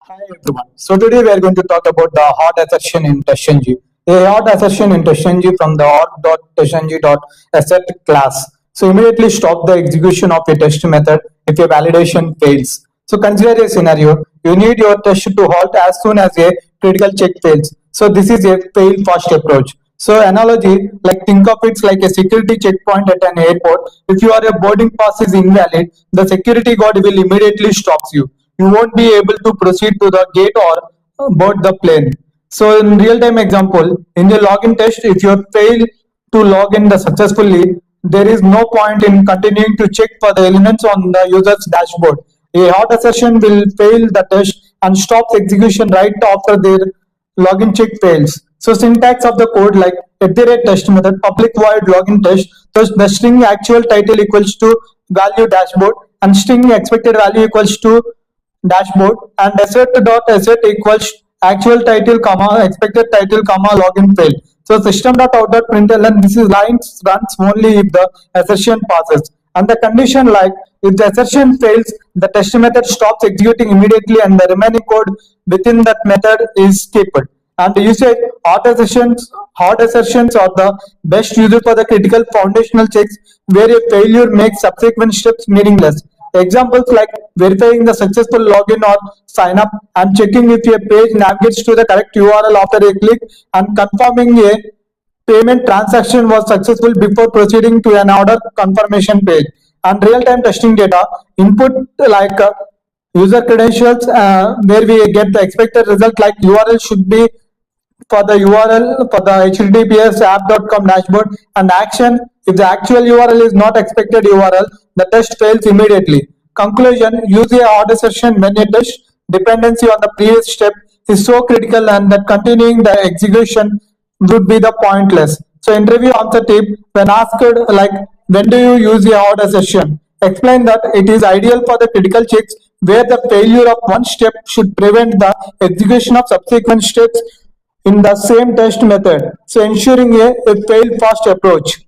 Hi everyone. So today we are going to talk about the hot assertion in TestNG. A hot assertion in TestNG from the hot.testng.assert class. So immediately stop the execution of a test method if a validation fails. So consider a scenario. You need your test to halt as soon as a critical check fails. So this is a fail fast approach. So analogy, like think of it like a security checkpoint at an airport. If your boarding pass is invalid, the security guard will immediately stop you. You won't be able to proceed to the gate or board the plane. So in real-time example, in the login test, if you fail to log in successfully, there is no point in continuing to check for the elements on the user's dashboard. A hot assertion will fail the test and stops execution right after their login check fails. So syntax of the code like @test method public void login test. Thus the string actual title equals to value dashboard and string expected value equals to dashboard and assert equals actual title comma expected title comma login fail. So system.out.println, this is lines runs only if the assertion passes, and the condition like if the assertion fails, the test method stops executing immediately and the remaining code within that method is skipped. And the usage hot assertions are the best used for the critical foundational checks where a failure makes subsequent steps meaningless. Examples like verifying the successful login or sign up and checking if a page navigates to the correct URL after a click and confirming a payment transaction was successful before proceeding to an order confirmation page. And real-time testing data input like user credentials where we get the expected result like URL should be for the URL for the https app.com dashboard and action. If the actual URL is not expected URL, the test fails immediately. Conclusion, use a hot assertion when a test dependency on the previous step is so critical and that continuing the execution would be the pointless. So interview answer tip, when asked like when do you use a hot assertion, explain that it is ideal for the critical checks where the failure of one step should prevent the execution of subsequent steps in the same test method. So ensuring a fail fast approach.